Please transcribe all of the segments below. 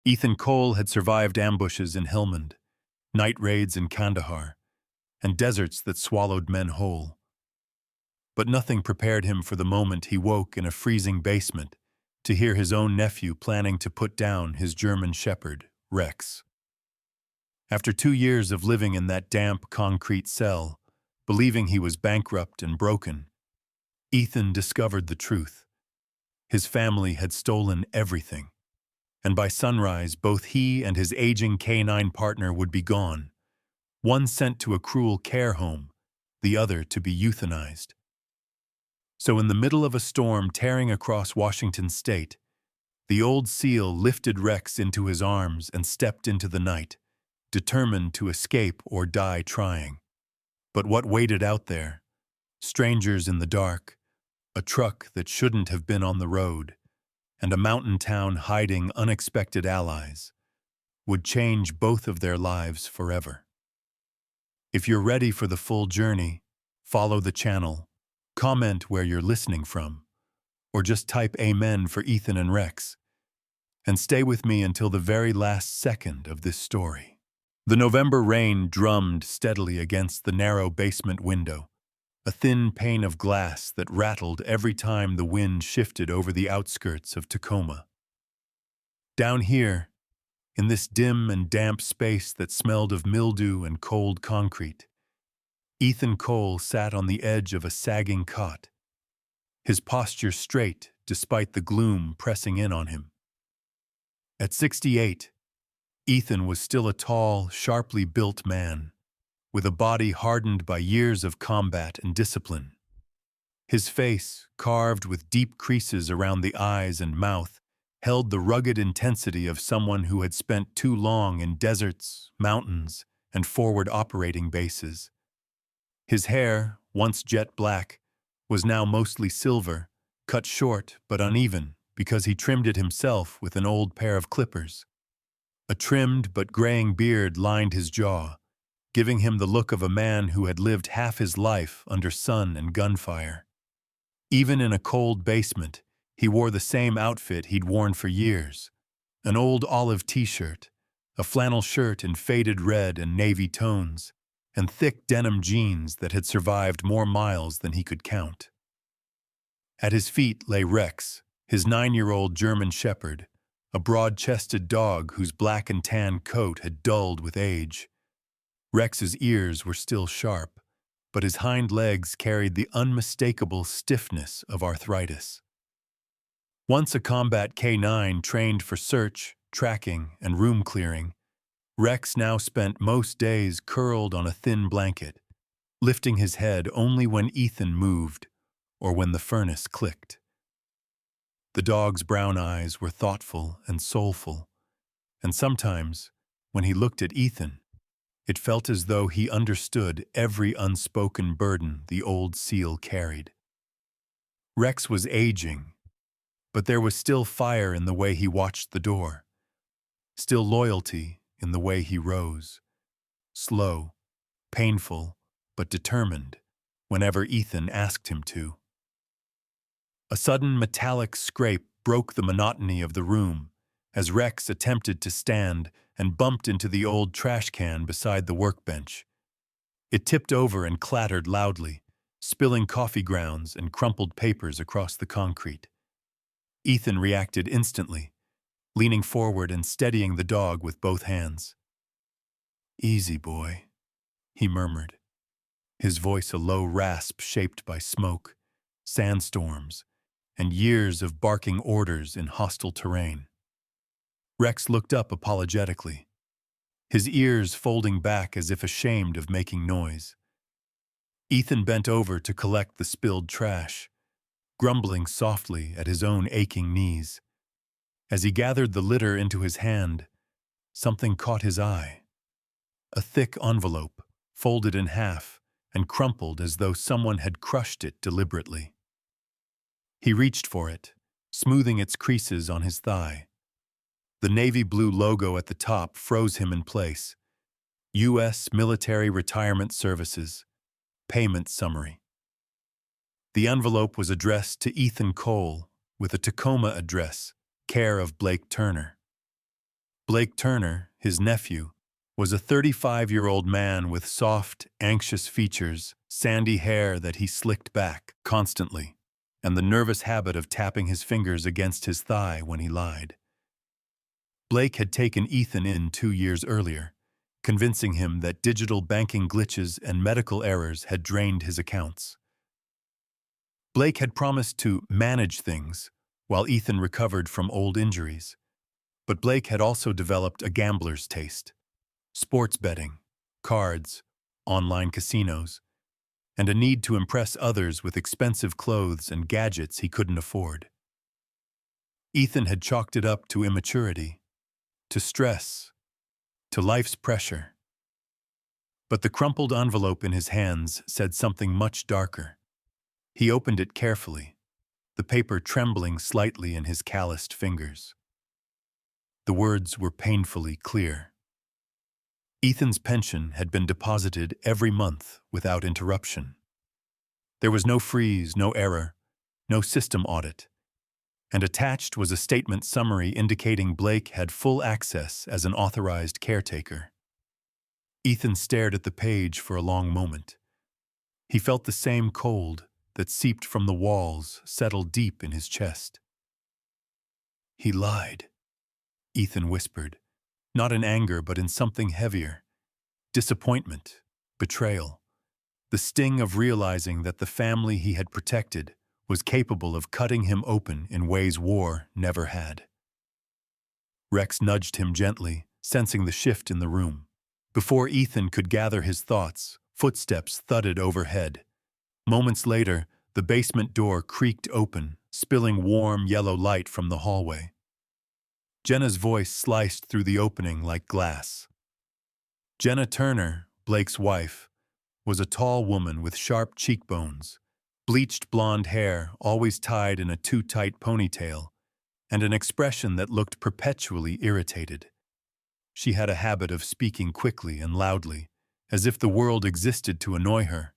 Ethan Cole had survived ambushes in Helmand, night raids in Kandahar, and deserts that swallowed men whole. But nothing prepared him for the moment he woke in a freezing basement to hear his own nephew planning to put down his German shepherd, Rex. After 2 years of living in that damp concrete cell, believing he was bankrupt and broken, Ethan discovered the truth. His family had stolen everything, and by sunrise both he and his aging canine partner would be gone, one sent to a cruel care home, the other to be euthanized. So in the middle of a storm tearing across Washington state, the old seal lifted Rex into his arms and stepped into the night, determined to escape or die trying. But what waited out there? Strangers in the dark, a truck that shouldn't have been on the road, and a mountain town hiding unexpected allies, would change both of their lives forever. If you're ready for the full journey, follow the channel, comment where you're listening from, or just type Amen for Ethan and Rex, and stay with me until the very last second of this story. The November rain drummed steadily against the narrow basement window, a thin pane of glass that rattled every time the wind shifted over the outskirts of Tacoma. Down here, in this dim and damp space that smelled of mildew and cold concrete, Ethan Cole sat on the edge of a sagging cot, his posture straight despite the gloom pressing in on him. At 68, Ethan was still a tall, sharply built man, with a body hardened by years of combat and discipline. His face, carved with deep creases around the eyes and mouth, held the rugged intensity of someone who had spent too long in deserts, mountains, and forward operating bases. His hair, once jet black, was now mostly silver, cut short but uneven because he trimmed it himself with an old pair of clippers. A trimmed but graying beard lined his jaw, giving him the look of a man who had lived half his life under sun and gunfire. Even in a cold basement, he wore the same outfit he'd worn for years, an old olive t-shirt, a flannel shirt in faded red and navy tones, and thick denim jeans that had survived more miles than he could count. At his feet lay Rex, his 9-year-old German shepherd, a broad-chested dog whose black and tan coat had dulled with age. Rex's ears were still sharp, but his hind legs carried the unmistakable stiffness of arthritis. Once a combat K9 trained for search, tracking, and room clearing, Rex now spent most days curled on a thin blanket, lifting his head only when Ethan moved or when the furnace clicked. The dog's brown eyes were thoughtful and soulful, and sometimes, when he looked at Ethan, it felt as though he understood every unspoken burden the old seal carried. Rex was aging, but there was still fire in the way he watched the door, still loyalty in the way he rose, slow, painful, but determined whenever Ethan asked him to. A sudden metallic scrape broke the monotony of the room as Rex attempted to stand and bumped into the old trash can beside the workbench. It tipped over and clattered loudly, spilling coffee grounds and crumpled papers across the concrete. Ethan reacted instantly, leaning forward and steadying the dog with both hands. "Easy, boy," he murmured, his voice a low rasp shaped by smoke, sandstorms, and years of barking orders in hostile terrain. Rex looked up apologetically, his ears folding back as if ashamed of making noise. Ethan bent over to collect the spilled trash, grumbling softly at his own aching knees. As he gathered the litter into his hand, something caught his eye. A thick envelope, folded in half and crumpled as though someone had crushed it deliberately. He reached for it, smoothing its creases on his thigh. The navy blue logo at the top froze him in place. U.S. Military Retirement Services. Payment Summary. The envelope was addressed to Ethan Cole with a Tacoma address, care of Blake Turner. Blake Turner, his nephew, was a 35-year-old man with soft, anxious features, sandy hair that he slicked back constantly, and the nervous habit of tapping his fingers against his thigh when he lied. Blake had taken Ethan in 2 years earlier, convincing him that digital banking glitches and medical errors had drained his accounts. Blake had promised to manage things while Ethan recovered from old injuries, but Blake had also developed a gambler's taste: sports betting, cards, online casinos, and a need to impress others with expensive clothes and gadgets he couldn't afford. Ethan had chalked it up to immaturity, to stress, to life's pressure. But the crumpled envelope in his hands said something much darker. He opened it carefully, the paper trembling slightly in his calloused fingers. The words were painfully clear. Ethan's pension had been deposited every month without interruption. There was no freeze, no error, no system audit, and attached was a statement summary indicating Blake had full access as an authorized caretaker. Ethan stared at the page for a long moment. He felt the same cold that seeped from the walls settle deep in his chest. "He lied," Ethan whispered, not in anger but in something heavier: disappointment, betrayal, the sting of realizing that the family he had protected was capable of cutting him open in ways war never had. Rex nudged him gently, sensing the shift in the room. Before Ethan could gather his thoughts, footsteps thudded overhead. Moments later, the basement door creaked open, spilling warm yellow light from the hallway. Jenna's voice sliced through the opening like glass. Jenna Turner, Blake's wife, was a tall woman with sharp cheekbones, bleached blonde hair always tied in a too-tight ponytail, and an expression that looked perpetually irritated. She had a habit of speaking quickly and loudly, as if the world existed to annoy her.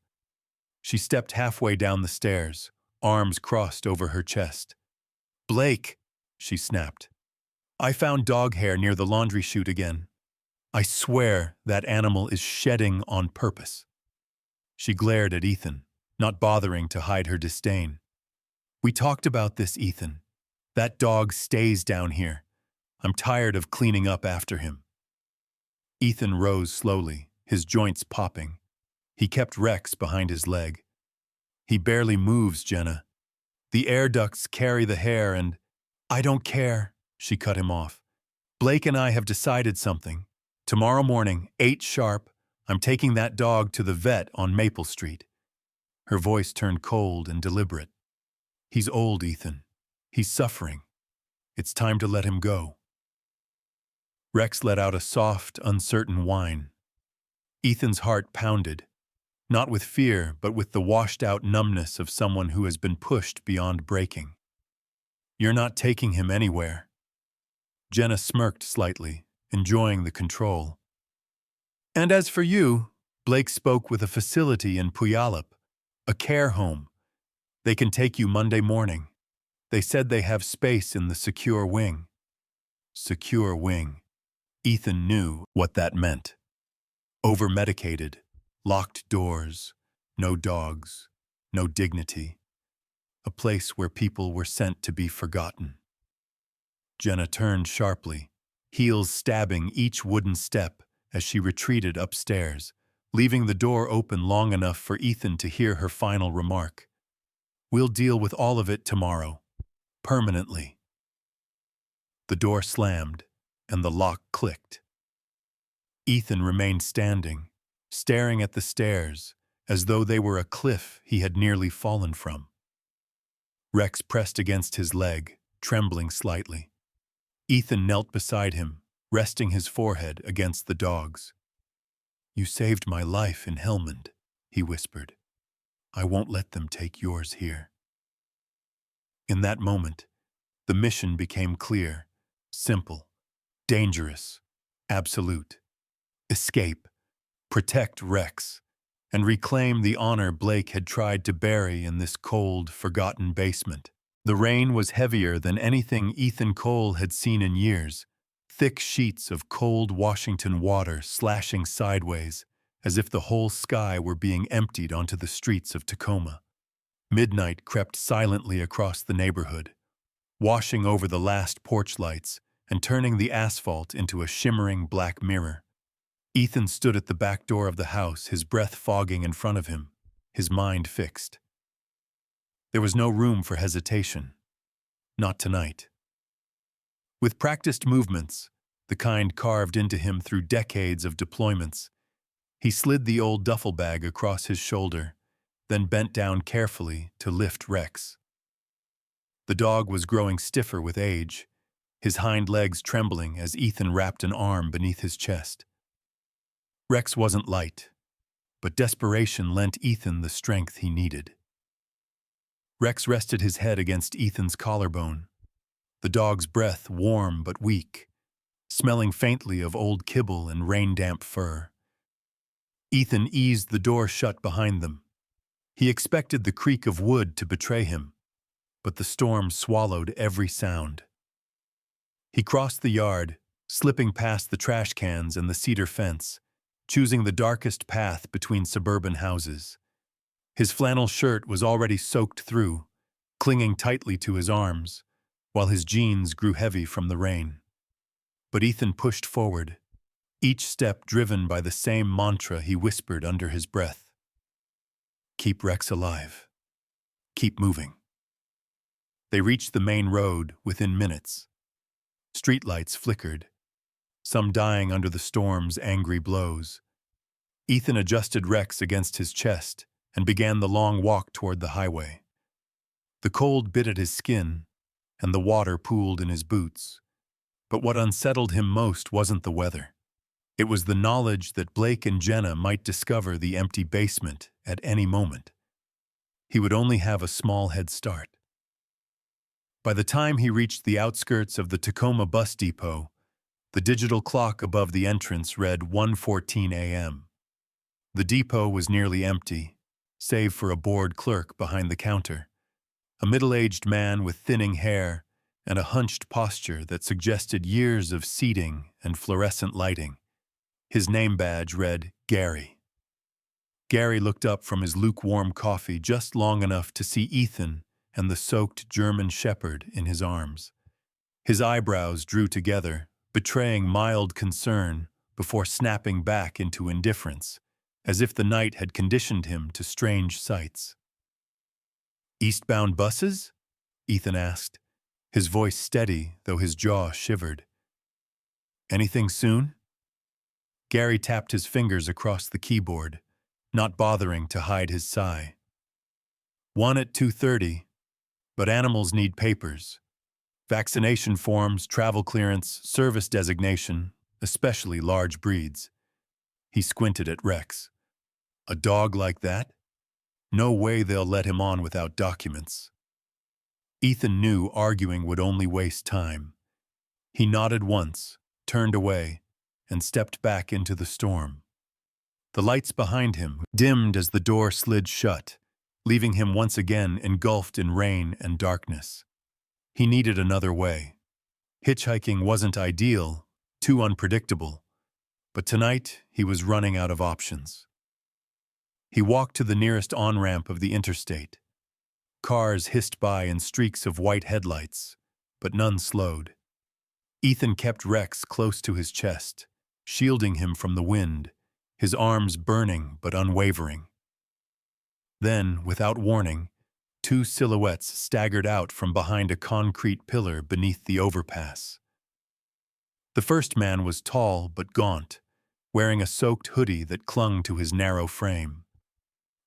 She stepped halfway down the stairs, arms crossed over her chest. "Blake," she snapped, "I found dog hair near the laundry chute again. I swear that animal is shedding on purpose." She glared at Ethan, not bothering to hide her disdain. "We talked about this, Ethan. That dog stays down here. I'm tired of cleaning up after him." Ethan rose slowly, his joints popping. He kept Rex behind his leg. "He barely moves, Jenna. The air ducts carry the hair and—" "I don't care," she cut him off. "Blake and I have decided something. Tomorrow morning, 8 sharp, I'm taking that dog to the vet on Maple Street." Her voice turned cold and deliberate. "He's old, Ethan. He's suffering. It's time to let him go." Rex let out a soft, uncertain whine. Ethan's heart pounded, not with fear, but with the washed-out numbness of someone who has been pushed beyond breaking. "You're not taking him anywhere." Jenna smirked slightly, enjoying the control. "And as for you," Blake spoke with a facility in Puyallup, "a care home. They can take you Monday morning. They said they have space in the secure wing." Secure wing. Ethan knew what that meant. Over-medicated, locked doors, no dogs, no dignity. A place where people were sent to be forgotten. Jenna turned sharply, heels stabbing each wooden step as she retreated upstairs, leaving the door open long enough for Ethan to hear her final remark. "We'll deal with all of it tomorrow. Permanently." The door slammed, and the lock clicked. Ethan remained standing, staring at the stairs, as though they were a cliff he had nearly fallen from. Rex pressed against his leg, trembling slightly. Ethan knelt beside him, resting his forehead against the dog's. "You saved my life in Helmand," he whispered. "I won't let them take yours here." In that moment, the mission became clear, simple, dangerous, absolute. Escape, protect Rex, and reclaim the honor Blake had tried to bury in this cold, forgotten basement. The rain was heavier than anything Ethan Cole had seen in years, thick sheets of cold Washington water slashing sideways, as if the whole sky were being emptied onto the streets of Tacoma. Midnight crept silently across the neighborhood, washing over the last porch lights and turning the asphalt into a shimmering black mirror. Ethan stood at the back door of the house, his breath fogging in front of him, his mind fixed. There was no room for hesitation. Not tonight. With practiced movements, the kind carved into him through decades of deployments, he slid the old duffel bag across his shoulder, then bent down carefully to lift Rex. The dog was growing stiffer with age, his hind legs trembling as Ethan wrapped an arm beneath his chest. Rex wasn't light, but desperation lent Ethan the strength he needed. Rex rested his head against Ethan's collarbone, the dog's breath warm but weak, smelling faintly of old kibble and rain-damp fur. Ethan eased the door shut behind them. He expected the creak of wood to betray him, but the storm swallowed every sound. He crossed the yard, slipping past the trash cans and the cedar fence, choosing the darkest path between suburban houses. His flannel shirt was already soaked through, clinging tightly to his arms, while his jeans grew heavy from the rain. But Ethan pushed forward, each step driven by the same mantra he whispered under his breath. Keep Rex alive. Keep moving. They reached the main road within minutes. Streetlights flickered, some dying under the storm's angry blows. Ethan adjusted Rex against his chest and began the long walk toward the highway. The cold bit at his skin, and the water pooled in his boots. But what unsettled him most wasn't the weather. It was the knowledge that Blake and Jenna might discover the empty basement at any moment. He would only have a small head start. By the time he reached the outskirts of the Tacoma bus depot, the digital clock above the entrance read 1:14 a.m. The depot was nearly empty, save for a bored clerk behind the counter, a middle-aged man with thinning hair and a hunched posture that suggested years of seating and fluorescent lighting. His name badge read Gary. Gary looked up from his lukewarm coffee just long enough to see Ethan and the soaked German shepherd in his arms. His eyebrows drew together, betraying mild concern before snapping back into indifference, as if the night had conditioned him to strange sights. "Eastbound buses?" Ethan asked, his voice steady, though his jaw shivered. "Anything soon?" Gary tapped his fingers across the keyboard, not bothering to hide his sigh. "One at 2:30, but animals need papers. Vaccination forms, travel clearance, service designation, especially large breeds." He squinted at Rex. "A dog like that? No way they'll let him on without documents." Ethan knew arguing would only waste time. He nodded once, turned away, and stepped back into the storm. The lights behind him dimmed as the door slid shut, leaving him once again engulfed in rain and darkness. He needed another way. Hitchhiking wasn't ideal, too unpredictable, but tonight he was running out of options. He walked to the nearest on-ramp of the interstate. Cars hissed by in streaks of white headlights, but none slowed. Ethan kept Rex close to his chest, shielding him from the wind, his arms burning but unwavering. Then, without warning, two silhouettes staggered out from behind a concrete pillar beneath the overpass. The first man was tall but gaunt, wearing a soaked hoodie that clung to his narrow frame.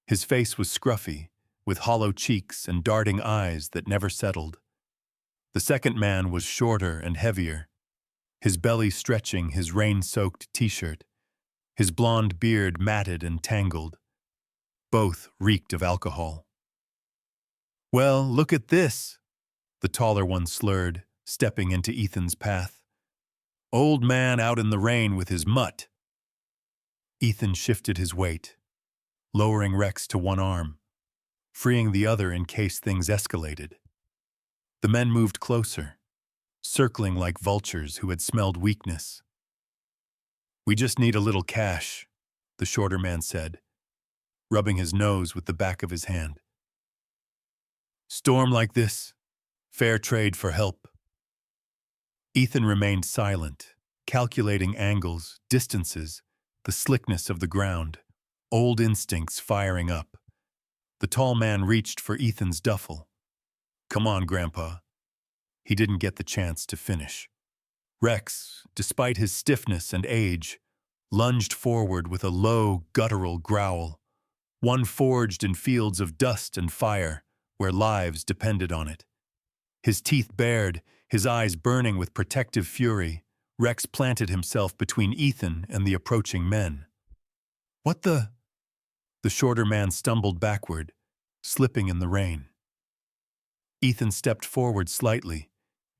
His face was scruffy, with hollow cheeks and darting eyes that never settled. The second man was shorter and heavier, his belly stretching his rain-soaked t-shirt, his blonde beard matted and tangled. Both reeked of alcohol. "Well, look at this," the taller one slurred, stepping into Ethan's path. "Old man out in the rain with his mutt." Ethan shifted his weight, lowering Rex to one arm, freeing the other in case things escalated. The men moved closer, circling like vultures who had smelled weakness. "We just need a little cash," the shorter man said, rubbing his nose with the back of his hand. "Storm like this, fair trade for help." Ethan remained silent, calculating angles, distances, the slickness of the ground, old instincts firing up. The tall man reached for Ethan's duffel. "Come on, Grandpa." He didn't get the chance to finish. Rex, despite his stiffness and age, lunged forward with a low, guttural growl, one forged in fields of dust and fire, where lives depended on it. His teeth bared, his eyes burning with protective fury, Rex planted himself between Ethan and the approaching men. "What the—" The shorter man stumbled backward, slipping in the rain. Ethan stepped forward slightly,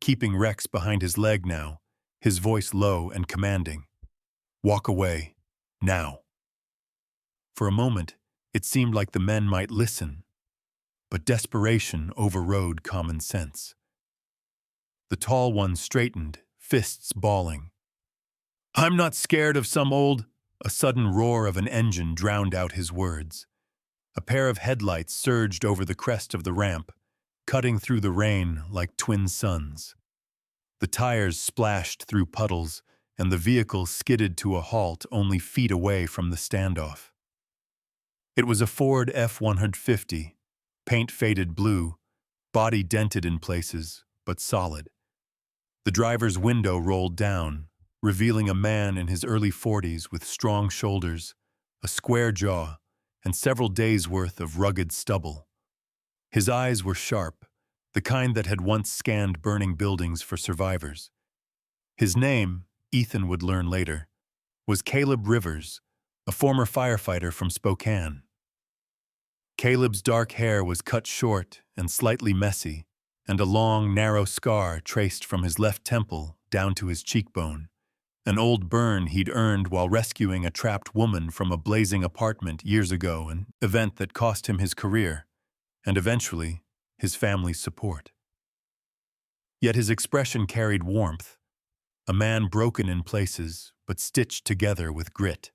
keeping Rex behind his leg now, his voice low and commanding. "Walk away, now." For a moment, it seemed like the men might listen, but desperation overrode common sense. The tall one straightened, fists balling. "I'm not scared of some old—" A sudden roar of an engine drowned out his words. A pair of headlights surged over the crest of the ramp, cutting through the rain like twin suns. The tires splashed through puddles, and the vehicle skidded to a halt only feet away from the standoff. It was a Ford F-150, paint faded blue, body dented in places, but solid. The driver's window rolled down, revealing a man in his early 40s with strong shoulders, a square jaw, and several days' worth of rugged stubble. His eyes were sharp, the kind that had once scanned burning buildings for survivors. His name, Ethan would learn later, was Caleb Rivers, a former firefighter from Spokane. Caleb's dark hair was cut short and slightly messy, and a long, narrow scar traced from his left temple down to his cheekbone, an old burn he'd earned while rescuing a trapped woman from a blazing apartment years ago, an event that cost him his career, and eventually his family's support. Yet his expression carried warmth, a man broken in places but stitched together with grit.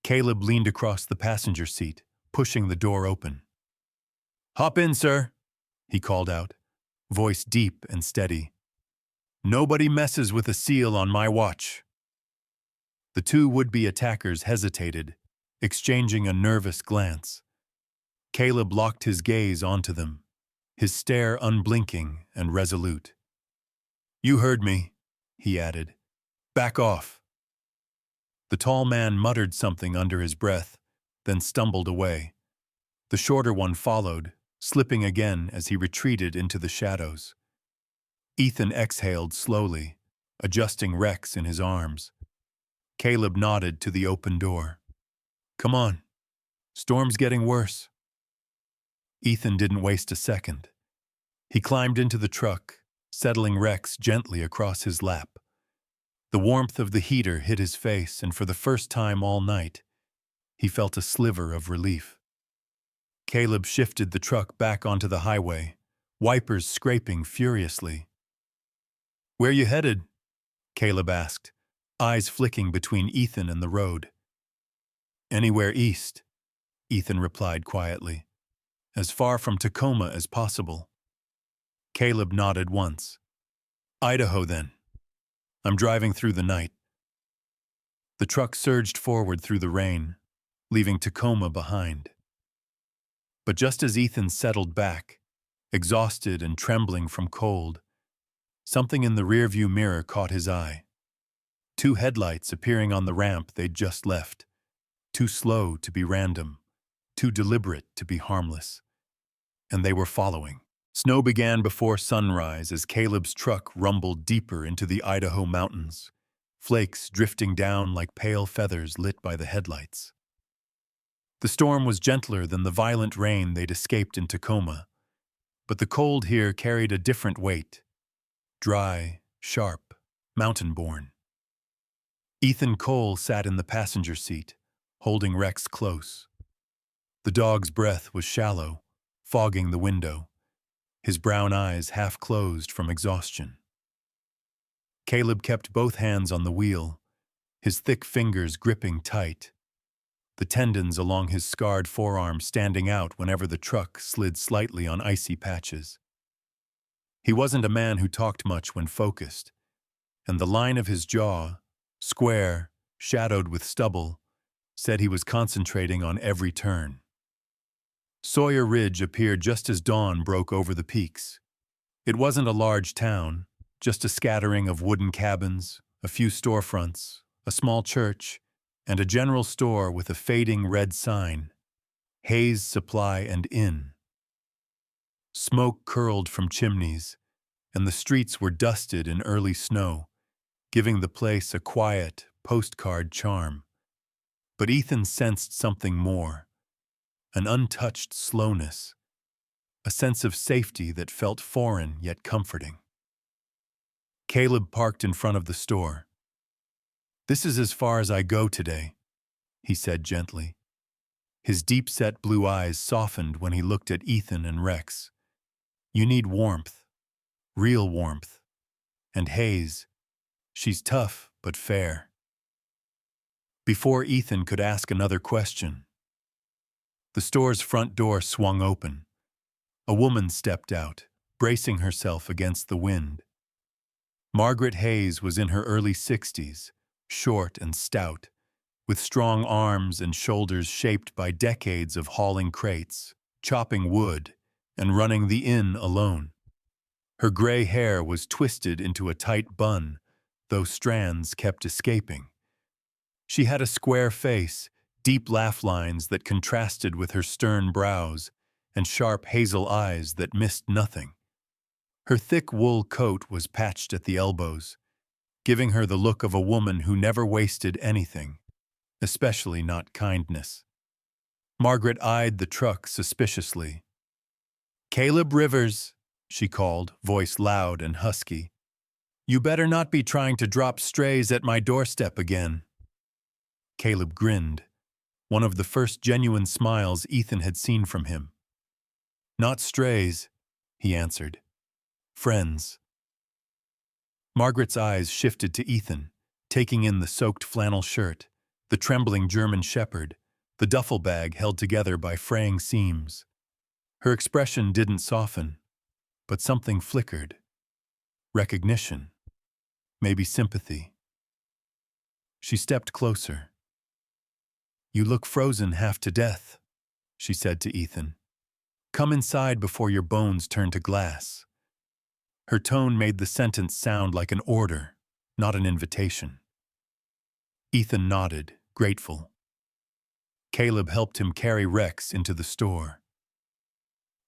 Caleb leaned across the passenger seat, pushing the door open. "Hop in, sir," he called out, voice deep and steady. "Nobody messes with a SEAL on my watch." The two would-be attackers hesitated, exchanging a nervous glance. Caleb locked his gaze onto them, his stare unblinking and resolute. "You heard me," he added. "Back off." The tall man muttered something under his breath, then stumbled away. The shorter one followed, slipping again as he retreated into the shadows. Ethan exhaled slowly, adjusting Rex in his arms. Caleb nodded to the open door. "Come on. Storm's getting worse." Ethan didn't waste a second. He climbed into the truck, settling Rex gently across his lap. The warmth of the heater hit his face, and for the first time all night, he felt a sliver of relief. Caleb shifted the truck back onto the highway, wipers scraping furiously. "Where you headed?" Caleb asked, eyes flicking between Ethan and the road. "Anywhere east," Ethan replied quietly. "As far from Tacoma as possible." Caleb nodded once. "Idaho, then. I'm driving through the night." The truck surged forward through the rain, leaving Tacoma behind. But just as Ethan settled back, exhausted and trembling from cold, something in the rearview mirror caught his eye. Two headlights appearing on the ramp they'd just left, too slow to be random, too deliberate to be harmless. And they were following. Snow began before sunrise as Caleb's truck rumbled deeper into the Idaho mountains, flakes drifting down like pale feathers lit by the headlights. The storm was gentler than the violent rain they'd escaped in Tacoma, but the cold here carried a different weight. Dry, sharp, mountain-born. Ethan Cole sat in the passenger seat, holding Rex close. The dog's breath was shallow, fogging the window, his brown eyes half closed from exhaustion. Caleb kept both hands on the wheel, his thick fingers gripping tight, the tendons along his scarred forearm standing out whenever the truck slid slightly on icy patches. He wasn't a man who talked much when focused, and the line of his jaw, square, shadowed with stubble, said he was concentrating on every turn. Sawyer Ridge appeared just as dawn broke over the peaks. It wasn't a large town, just a scattering of wooden cabins, a few storefronts, a small church, and a general store with a fading red sign, Hayes Supply and Inn. Smoke curled from chimneys, and the streets were dusted in early snow, giving the place a quiet, postcard charm. But Ethan sensed something more, an untouched slowness, a sense of safety that felt foreign yet comforting. Caleb parked in front of the store. "This is as far as I go today," he said gently. His deep-set blue eyes softened when he looked at Ethan and Rex. "You need warmth, real warmth. And Hayes, she's tough but fair." Before Ethan could ask another question, the store's front door swung open. A woman stepped out, bracing herself against the wind. Margaret Hayes was in her early 60s, short and stout, with strong arms and shoulders shaped by decades of hauling crates, chopping wood, and running the inn alone. Her gray hair was twisted into a tight bun, though strands kept escaping. She had a square face, deep laugh lines that contrasted with her stern brows, and sharp hazel eyes that missed nothing. Her thick wool coat was patched at the elbows, giving her the look of a woman who never wasted anything, especially not kindness. Margaret eyed the truck suspiciously. "Caleb Rivers," she called, voice loud and husky. "You better not be trying to drop strays at my doorstep again." Caleb grinned, one of the first genuine smiles Ethan had seen from him. "Not strays," he answered. "Friends." Margaret's eyes shifted to Ethan, taking in the soaked flannel shirt, the trembling German shepherd, the duffel bag held together by fraying seams. Her expression didn't soften, but something flickered. Recognition. Maybe sympathy. She stepped closer. "You look frozen half to death," she said to Ethan. "Come inside before your bones turn to glass." Her tone made the sentence sound like an order, not an invitation. Ethan nodded, grateful. Caleb helped him carry Rex into the store.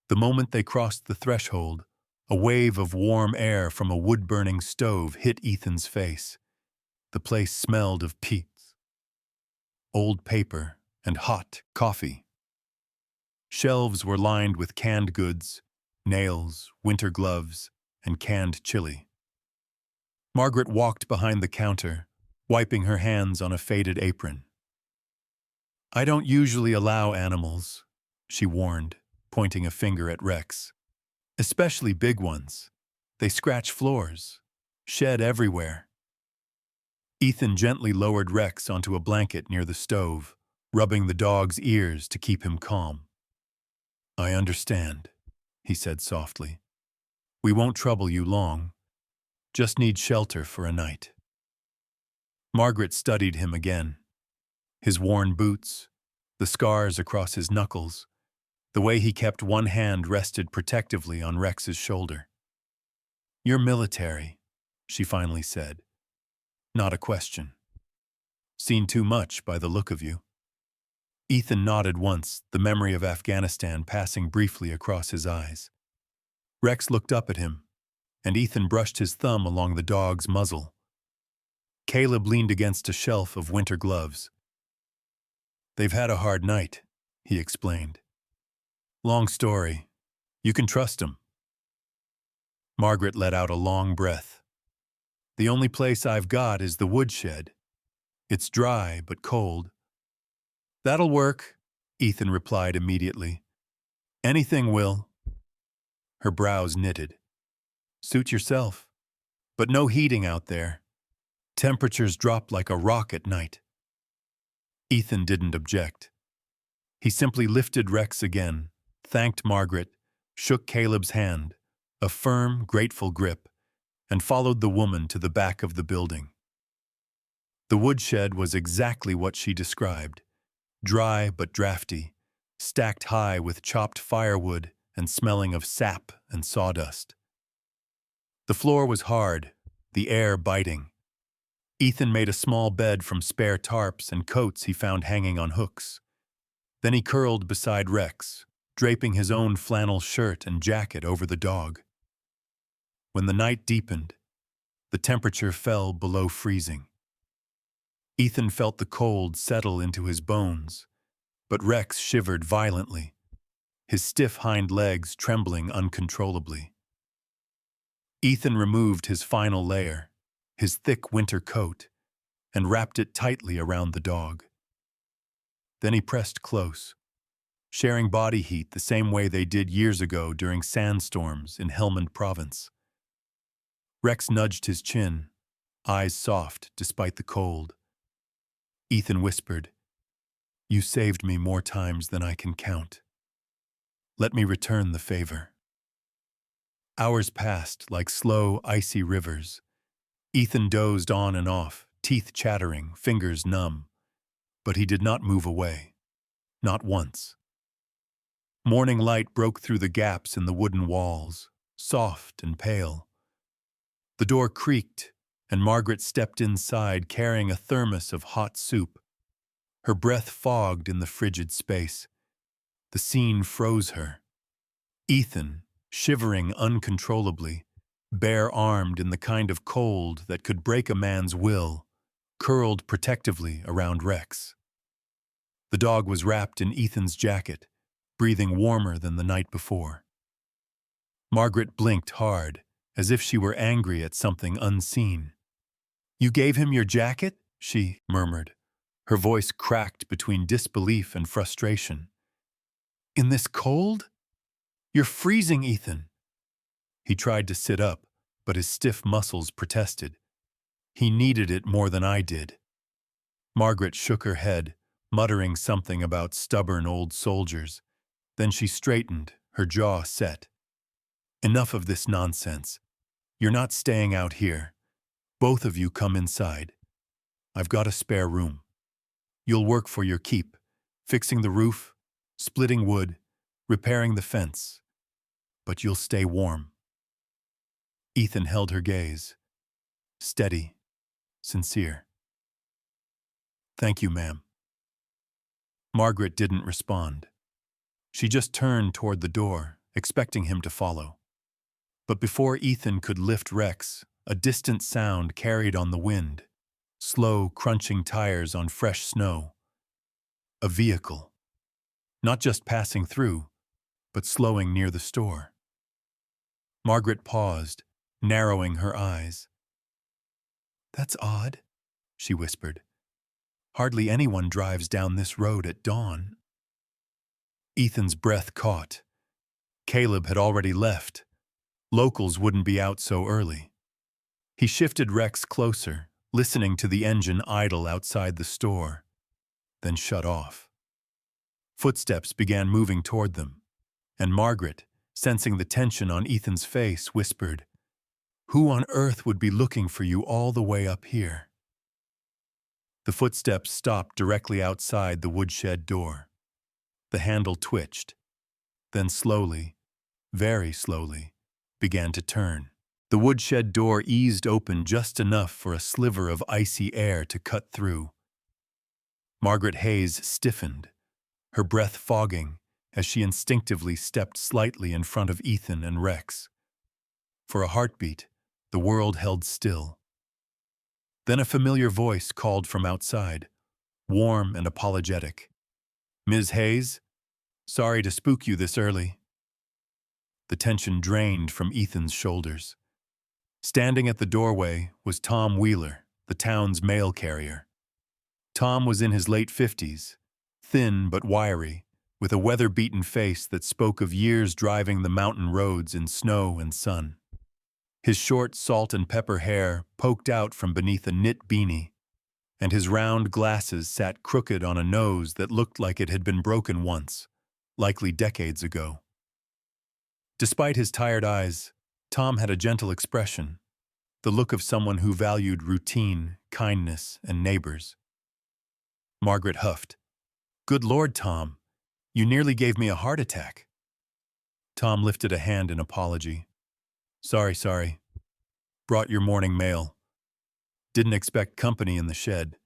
The moment they crossed the threshold, a wave of warm air from a wood-burning stove hit Ethan's face. The place smelled of peats, old paper, and hot coffee. Shelves were lined with canned goods, nails, winter gloves, and canned chili. Margaret walked behind the counter, wiping her hands on a faded apron. "I don't usually allow animals," she warned, pointing a finger at Rex. "Especially big ones. They scratch floors, shed everywhere." Ethan gently lowered Rex onto a blanket near the stove, rubbing the dog's ears to keep him calm. "I understand," he said softly. "We won't trouble you long. Just need shelter for a night." Margaret studied him again. His worn boots, the scars across his knuckles, the way he kept one hand rested protectively on Rex's shoulder. "You're military," she finally said. Not a question. "Seen too much by the look of you." Ethan nodded once, the memory of Afghanistan passing briefly across his eyes. Rex looked up at him, and Ethan brushed his thumb along the dog's muzzle. Caleb leaned against a shelf of winter gloves. "They've had a hard night," he explained. "Long story. You can trust 'em." Margaret let out a long breath. "The only place I've got is the woodshed. It's dry but cold." "That'll work," Ethan replied immediately. "Anything will." Her brows knitted. "Suit yourself." But no heating out there. Temperatures drop like a rock at night. Ethan didn't object. He simply lifted Rex again, thanked Margaret, shook Caleb's hand, a firm, grateful grip, and followed the woman to the back of the building. The woodshed was exactly what she described, dry but drafty, stacked high with chopped firewood and smelling of sap and sawdust. The floor was hard, the air biting. Ethan made a small bed from spare tarps and coats he found hanging on hooks. Then he curled beside Rex, draping his own flannel shirt and jacket over the dog. When the night deepened, the temperature fell below freezing. Ethan felt the cold settle into his bones, but Rex shivered violently, his stiff hind legs trembling uncontrollably. Ethan removed his final layer, his thick winter coat, and wrapped it tightly around the dog. Then he pressed close, sharing body heat the same way they did years ago during sandstorms in Helmand Province. Rex nudged his chin, eyes soft despite the cold. Ethan whispered, "You saved me more times than I can count. Let me return the favor." Hours passed like slow, icy rivers. Ethan dozed on and off, teeth chattering, fingers numb. But he did not move away. Not once. Morning light broke through the gaps in the wooden walls, soft and pale. The door creaked, and Margaret stepped inside carrying a thermos of hot soup. Her breath fogged in the frigid space. The scene froze her. Ethan, shivering uncontrollably, bare-armed in the kind of cold that could break a man's will, curled protectively around Rex. The dog was wrapped in Ethan's jacket, breathing warmer than the night before. Margaret blinked hard, as if she were angry at something unseen. "You gave him your jacket?" she murmured, her voice cracked between disbelief and frustration. "In this cold? You're freezing, Ethan." He tried to sit up, but his stiff muscles protested. He needed it more than I did. Margaret shook her head, muttering something about stubborn old soldiers. Then she straightened, her jaw set. "Enough of this nonsense. You're not staying out here. Both of you come inside. I've got a spare room. You'll work for your keep, fixing the roof, splitting wood, repairing the fence. But you'll stay warm." Ethan held her gaze. Steady, sincere. "Thank you, ma'am." Margaret didn't respond. She just turned toward the door, expecting him to follow. But before Ethan could lift Rex, a distant sound carried on the wind, slow, crunching tires on fresh snow. A vehicle. Not just passing through, but slowing near the store. Margaret paused, narrowing her eyes. "That's odd," she whispered. "Hardly anyone drives down this road at dawn." Ethan's breath caught. Caleb had already left. Locals wouldn't be out so early. He shifted Rex closer, listening to the engine idle outside the store, then shut off. Footsteps began moving toward them, and Margaret, sensing the tension on Ethan's face, whispered, "Who on earth would be looking for you all the way up here?" The footsteps stopped directly outside the woodshed door. The handle twitched, then slowly, very slowly, began to turn. The woodshed door eased open just enough for a sliver of icy air to cut through. Margaret Hayes stiffened, her breath fogging as she instinctively stepped slightly in front of Ethan and Rex. For a heartbeat, the world held still. Then a familiar voice called from outside, warm and apologetic. "Ms. Hayes, sorry to spook you this early." The tension drained from Ethan's shoulders. Standing at the doorway was Tom Wheeler, the town's mail carrier. Tom was in his late 50s, thin but wiry, with a weather-beaten face that spoke of years driving the mountain roads in snow and sun. His short salt and pepper hair poked out from beneath a knit beanie, and his round glasses sat crooked on a nose that looked like it had been broken once, likely decades ago. Despite his tired eyes, Tom had a gentle expression, the look of someone who valued routine, kindness, and neighbors. Margaret huffed. "Good Lord, Tom, you nearly gave me a heart attack." Tom lifted a hand in apology. Sorry. Brought your morning mail. Didn't expect company in the shed."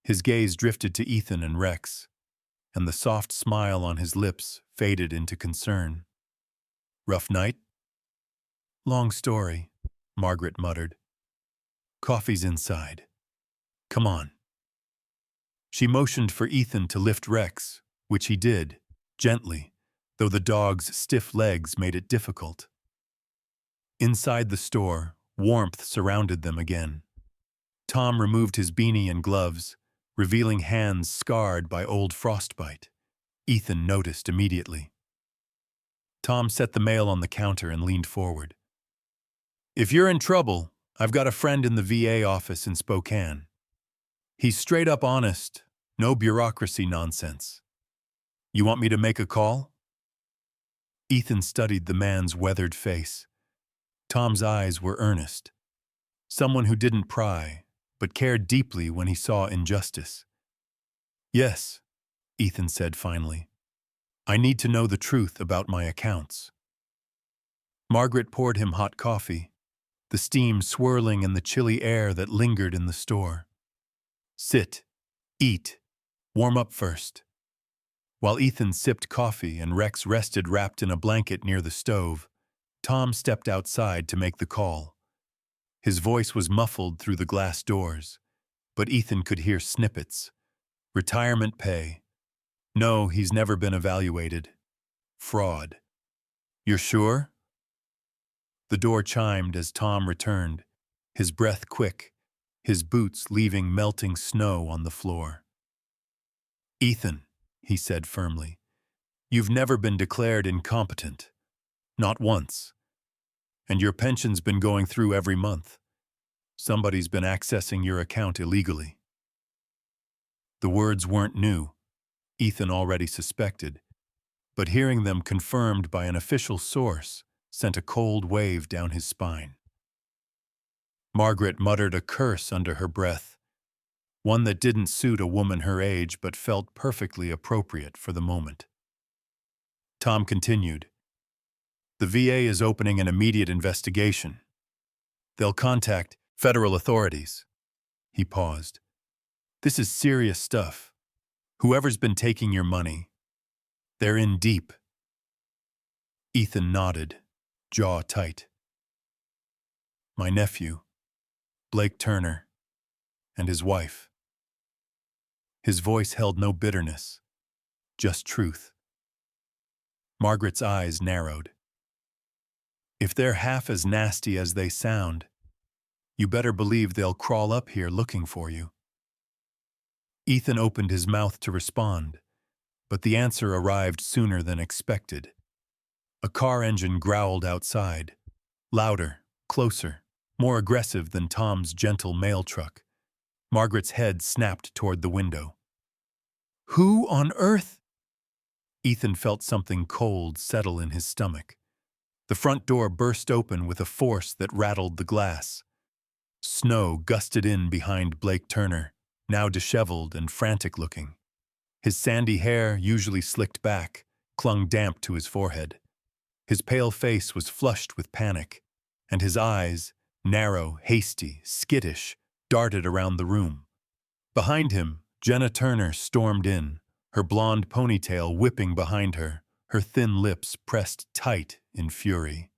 His gaze drifted to Ethan and Rex, and the soft smile on his lips faded into concern. "Rough night?" "Long story," Margaret muttered. "Coffee's inside. Come on." She motioned for Ethan to lift Rex, which he did, gently, though the dog's stiff legs made it difficult. Inside the store, warmth surrounded them again. Tom removed his beanie and gloves, revealing hands scarred by old frostbite. Ethan noticed immediately. Tom set the mail on the counter and leaned forward. "If you're in trouble, I've got a friend in the VA office in Spokane. He's straight up honest, no bureaucracy nonsense. You want me to make a call?" Ethan studied the man's weathered face. Tom's eyes were earnest. Someone who didn't pry, but cared deeply when he saw injustice. "Yes," Ethan said finally. "I need to know the truth about my accounts." Margaret poured him hot coffee, the steam swirling in the chilly air that lingered in the store. "Sit. Eat. Warm up first." While Ethan sipped coffee and Rex rested wrapped in a blanket near the stove, Tom stepped outside to make the call. His voice was muffled through the glass doors, but Ethan could hear snippets. Retirement pay. No, he's never been evaluated. Fraud. You're sure? The door chimed as Tom returned, his breath quick, his boots leaving melting snow on the floor. "Ethan," he said firmly, "you've never been declared incompetent. Not once. And your pension's been going through every month. Somebody's been accessing your account illegally." The words weren't new, Ethan already suspected, but hearing them confirmed by an official source sent a cold wave down his spine. Margaret muttered a curse under her breath, one that didn't suit a woman her age but felt perfectly appropriate for the moment. Tom continued, "The VA is opening an immediate investigation. They'll contact federal authorities." He paused. "This is serious stuff. Whoever's been taking your money, they're in deep." Ethan nodded, jaw tight. "My nephew, Blake Turner, and his wife." His voice held no bitterness, just truth. Margaret's eyes narrowed. "If they're half as nasty as they sound, you better believe they'll crawl up here looking for you." Ethan opened his mouth to respond, but the answer arrived sooner than expected. A car engine growled outside, louder, closer, more aggressive than Tom's gentle mail truck. Margaret's head snapped toward the window. "Who on earth?" Ethan felt something cold settle in his stomach. The front door burst open with a force that rattled the glass. Snow gusted in behind Blake Turner, now disheveled and frantic-looking. His sandy hair, usually slicked back, clung damp to his forehead. His pale face was flushed with panic, and his eyes, narrow, hasty, skittish, darted around the room. Behind him, Jenna Turner stormed in, her blonde ponytail whipping behind her, her thin lips pressed tight in fury.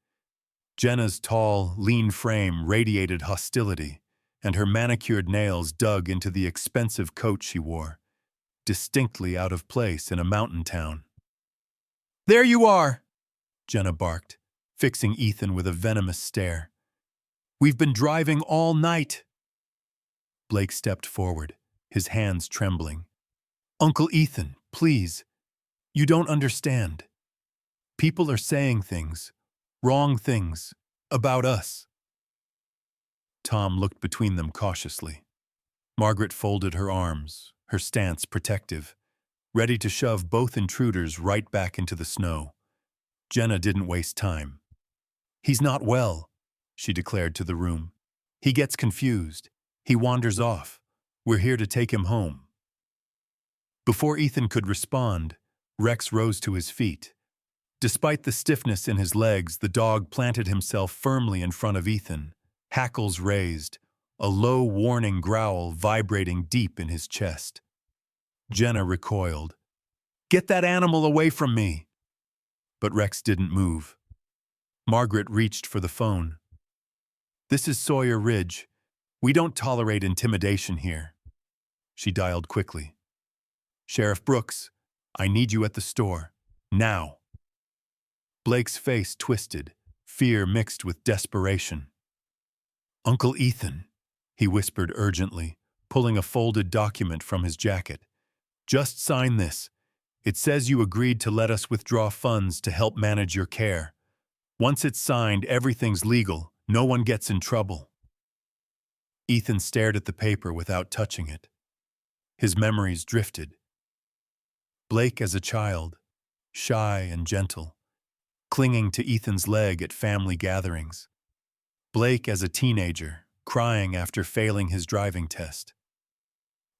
Jenna's tall, lean frame radiated hostility, and her manicured nails dug into the expensive coat she wore, distinctly out of place in a mountain town. "There you are!" Jenna barked, fixing Ethan with a venomous stare. "We've been driving all night." Blake stepped forward, his hands trembling. "Uncle Ethan, please. You don't understand. People are saying things, wrong things, about us. Tom looked between them cautiously. Margaret folded her arms, her stance protective, ready to shove both intruders right back into the snow. Jenna didn't waste time. "He's not well," she declared to the room. "He gets confused. He wanders off. We're here to take him home." Before Ethan could respond, Rex rose to his feet. Despite the stiffness in his legs, the dog planted himself firmly in front of Ethan, hackles raised, a low warning growl vibrating deep in his chest. Jenna recoiled. "Get that animal away from me!" But Rex didn't move. Margaret reached for the phone. "This is Sawyer Ridge. We don't tolerate intimidation here." She dialed quickly. "Sheriff Brooks, I need you at the store. Now." Blake's face twisted, fear mixed with desperation. "Uncle Ethan," he whispered urgently, pulling a folded document from his jacket. "Just sign this. It says you agreed to let us withdraw funds to help manage your care. Once it's signed, everything's legal. No one gets in trouble." Ethan stared at the paper without touching it. His memories drifted. Blake as a child, shy and gentle, clinging to Ethan's leg at family gatherings. Blake as a teenager, crying after failing his driving test.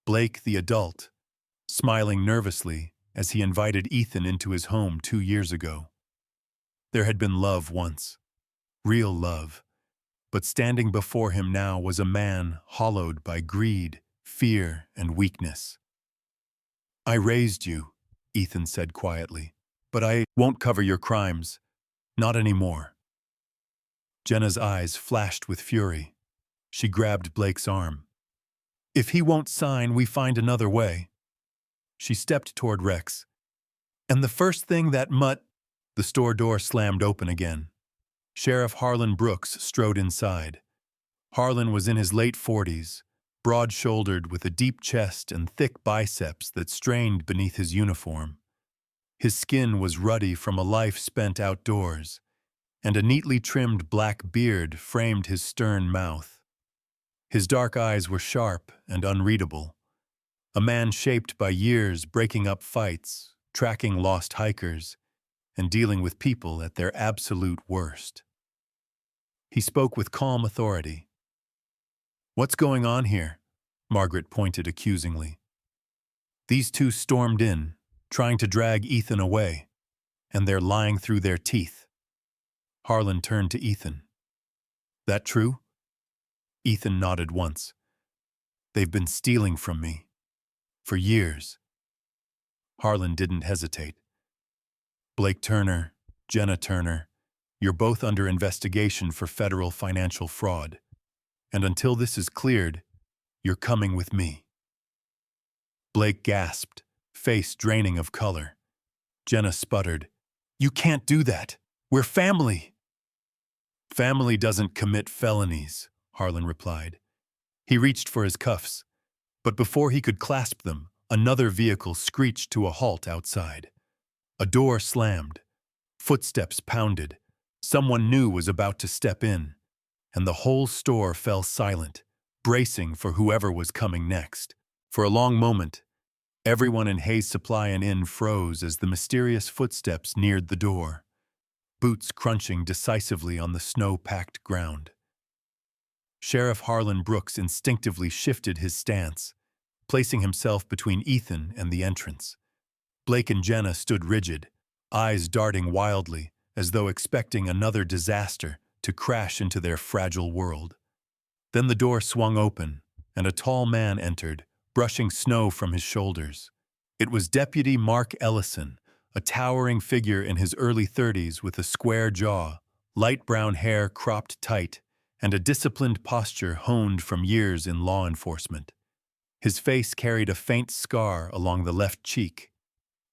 Blake the adult, smiling nervously as he invited Ethan into his home 2 years ago. There had been love once, real love, but standing before him now was a man hollowed by greed, fear, and weakness. "I raised you," Ethan said quietly, "but I won't cover your crimes. Not anymore." Jenna's eyes flashed with fury. She grabbed Blake's arm. "If he won't sign, we find another way." She stepped toward Rex. "And the first thing that mutt—" The store door slammed open again. Sheriff Harlan Brooks strode inside. Harlan was in his late 40s, broad-shouldered with a deep chest and thick biceps that strained beneath his uniform. His skin was ruddy from a life spent outdoors, and a neatly trimmed black beard framed his stern mouth. His dark eyes were sharp and unreadable. A man shaped by years breaking up fights, tracking lost hikers, and dealing with people at their absolute worst. He spoke with calm authority. "What's going on here?" Margaret pointed accusingly. "These two stormed in, trying to drag Ethan away, and they're lying through their teeth." Harlan turned to Ethan. "That true?" Ethan nodded once. "They've been stealing from me. For years." Harlan didn't hesitate. "Blake Turner, Jenna Turner, you're both under investigation for federal financial fraud. And until this is cleared, you're coming with me." Blake gasped, face draining of color. Jenna sputtered, "You can't do that. We're family." "Family doesn't commit felonies," Harlan replied. He reached for his cuffs, but before he could clasp them, another vehicle screeched to a halt outside. A door slammed. Footsteps pounded. Someone new was about to step in, and the whole store fell silent, bracing for whoever was coming next. For a long moment, everyone in Hayes Supply and Inn froze as the mysterious footsteps neared the door, boots crunching decisively on the snow-packed ground. Sheriff Harlan Brooks instinctively shifted his stance, placing himself between Ethan and the entrance. Blake and Jenna stood rigid, eyes darting wildly, as though expecting another disaster to crash into their fragile world. Then the door swung open, and a tall man entered, brushing snow from his shoulders. It was Deputy Mark Ellison, a towering figure in his early 30s with a square jaw, light brown hair cropped tight, and a disciplined posture honed from years in law enforcement. His face carried a faint scar along the left cheek,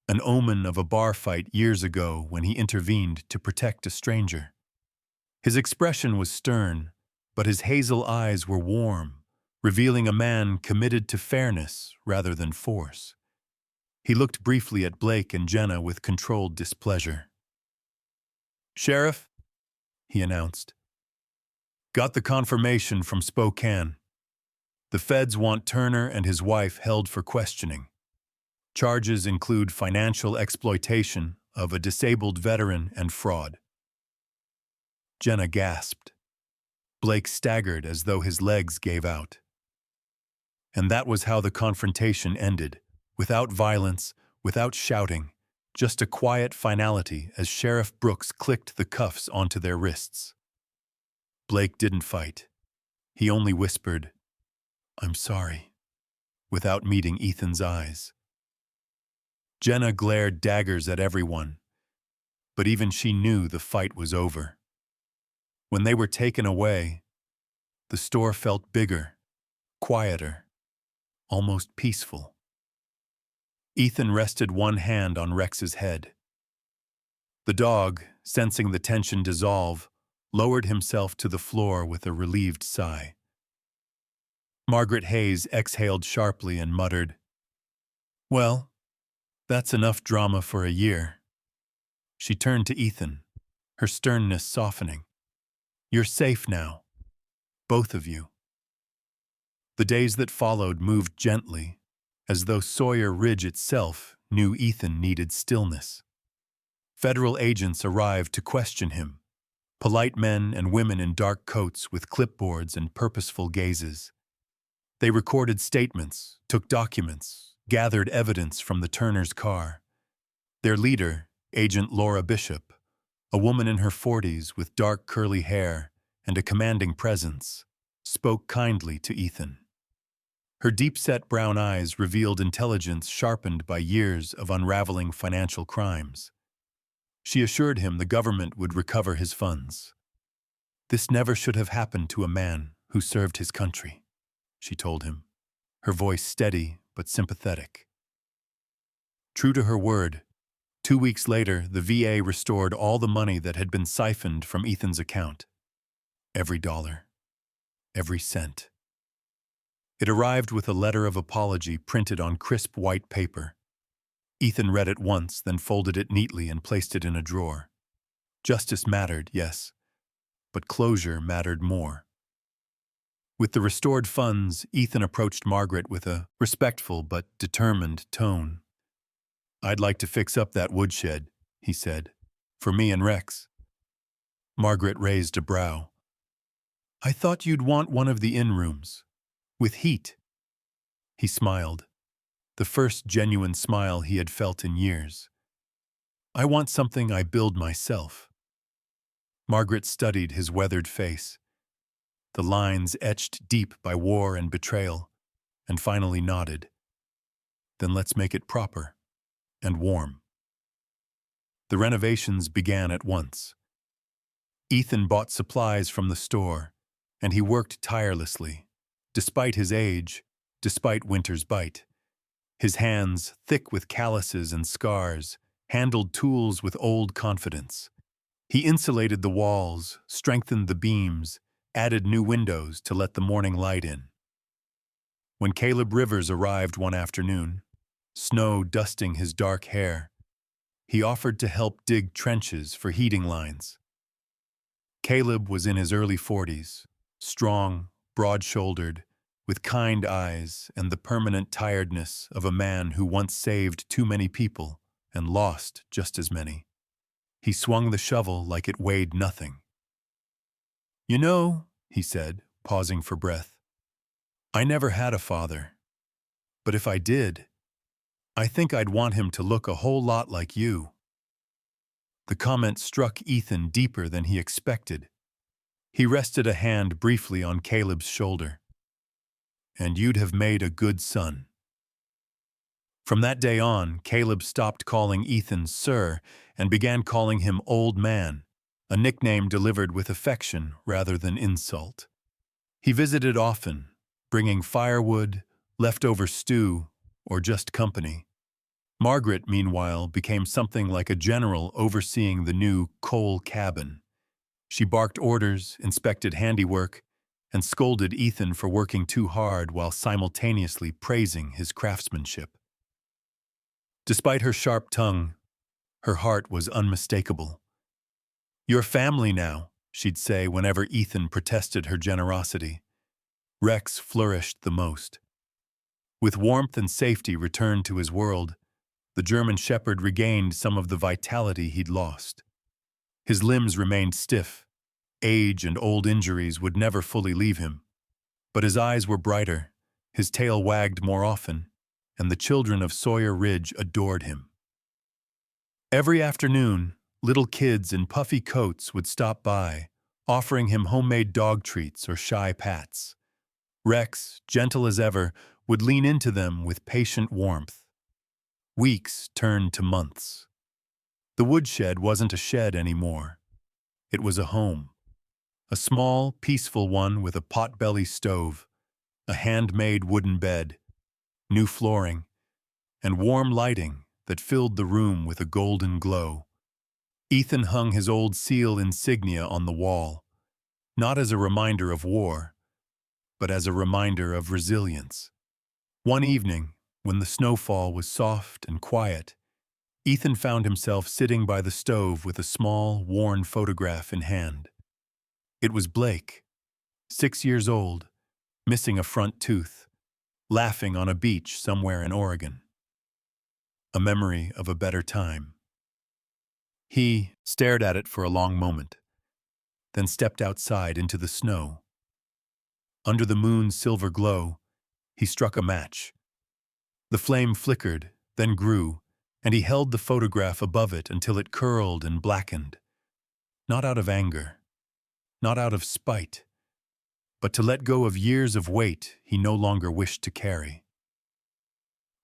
an omen of a bar fight years ago when he intervened to protect a stranger. His expression was stern, but his hazel eyes were warm, revealing a man committed to fairness rather than force. He looked briefly at Blake and Jenna with controlled displeasure. "Sheriff," he announced. Got the confirmation from Spokane. The feds want Turner and his wife held for questioning. Charges include financial exploitation of a disabled veteran and fraud. Jenna gasped. Blake staggered as though his legs gave out. And that was how the confrontation ended, without violence, without shouting, just a quiet finality as Sheriff Brooks clicked the cuffs onto their wrists. Blake didn't fight. He only whispered, "I'm sorry," without meeting Ethan's eyes. Jenna glared daggers at everyone, but even she knew the fight was over. When they were taken away, the store felt bigger, quieter, almost peaceful. Ethan rested one hand on Rex's head. The dog, sensing the tension dissolve, lowered himself to the floor with a relieved sigh. Margaret Hayes exhaled sharply and muttered, "Well, that's enough drama for a year." She turned to Ethan, her sternness softening. "You're safe now, both of you." The days that followed moved gently, as though Sawyer Ridge itself knew Ethan needed stillness. Federal agents arrived to question him, polite men and women in dark coats with clipboards and purposeful gazes. They recorded statements, took documents, gathered evidence from the Turners' car. Their leader, Agent Laura Bishop, a woman in her 40s with dark curly hair and a commanding presence, spoke kindly to Ethan. Her deep-set brown eyes revealed intelligence sharpened by years of unraveling financial crimes. She assured him the government would recover his funds. "This never should have happened to a man who served his country," she told him, her voice steady but sympathetic. True to her word, 2 weeks later, the VA restored all the money that had been siphoned from Ethan's account. Every dollar, every cent. It arrived with a letter of apology printed on crisp white paper. Ethan read it once, then folded it neatly and placed it in a drawer. Justice mattered, yes, but closure mattered more. With the restored funds, Ethan approached Margaret with a respectful but determined tone. "I'd like to fix up that woodshed," he said, "for me and Rex." Margaret raised a brow. "I thought you'd want one of the in-rooms, with heat." He smiled, the first genuine smile he had felt in years. "I want something I build myself." Margaret studied his weathered face, the lines etched deep by war and betrayal, and finally nodded. "Then let's make it proper and warm." The renovations began at once. Ethan bought supplies from the store, and he worked tirelessly, despite his age, despite winter's bite. His hands, thick with calluses and scars, handled tools with old confidence. He insulated the walls, strengthened the beams, added new windows to let the morning light in. When Caleb Rivers arrived one afternoon, snow dusting his dark hair, he offered to help dig trenches for heating lines. Caleb was in his early 40s, strong, broad-shouldered, with kind eyes and the permanent tiredness of a man who once saved too many people and lost just as many. He swung the shovel like it weighed nothing. "You know," he said, pausing for breath, "I never had a father. But if I did, I think I'd want him to look a whole lot like you." The comment struck Ethan deeper than he expected. He rested a hand briefly on Caleb's shoulder. "And you'd have made a good son." From that day on, Caleb stopped calling Ethan Sir and began calling him Old Man, a nickname delivered with affection rather than insult. He visited often, bringing firewood, leftover stew, or just company. Margaret, meanwhile, became something like a general overseeing the new coal cabin. She barked orders, inspected handiwork, and scolded Ethan for working too hard while simultaneously praising his craftsmanship. Despite her sharp tongue, her heart was unmistakable. "You're family now," she'd say whenever Ethan protested her generosity. Rex flourished the most. With warmth and safety returned to his world, the German Shepherd regained some of the vitality he'd lost. His limbs remained stiff. Age and old injuries would never fully leave him. But his eyes were brighter, his tail wagged more often, and the children of Sawyer Ridge adored him. Every afternoon, little kids in puffy coats would stop by, offering him homemade dog treats or shy pats. Rex, gentle as ever, would lean into them with patient warmth. Weeks turned to months. The woodshed wasn't a shed anymore. It was a home. A small, peaceful one with a pot-belly stove, a handmade wooden bed, new flooring, and warm lighting that filled the room with a golden glow. Ethan hung his old SEAL insignia on the wall, not as a reminder of war, but as a reminder of resilience. One evening, when the snowfall was soft and quiet, Ethan found himself sitting by the stove with a small, worn photograph in hand. It was Blake, 6 years old, missing a front tooth, laughing on a beach somewhere in Oregon. A memory of a better time. He stared at it for a long moment, then stepped outside into the snow. Under the moon's silver glow, he struck a match. The flame flickered, then grew, and he held the photograph above it until it curled and blackened. Not out of anger, not out of spite, but to let go of years of weight he no longer wished to carry.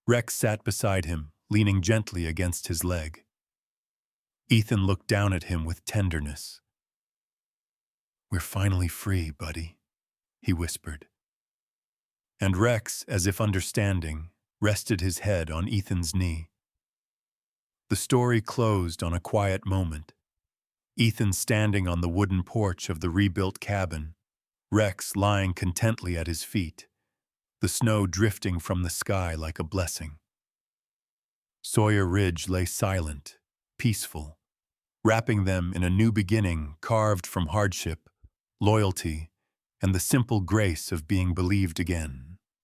Rex sat beside him, leaning gently against his leg. Ethan looked down at him with tenderness. "We're finally free, buddy," he whispered. And Rex, as if understanding, rested his head on Ethan's knee. The story closed on a quiet moment. Ethan standing on the wooden porch of the rebuilt cabin, Rex lying contently at his feet, the snow drifting from the sky like a blessing. Sawyer Ridge lay silent, peaceful, wrapping them in a new beginning carved from hardship, loyalty, and the simple grace of being believed again.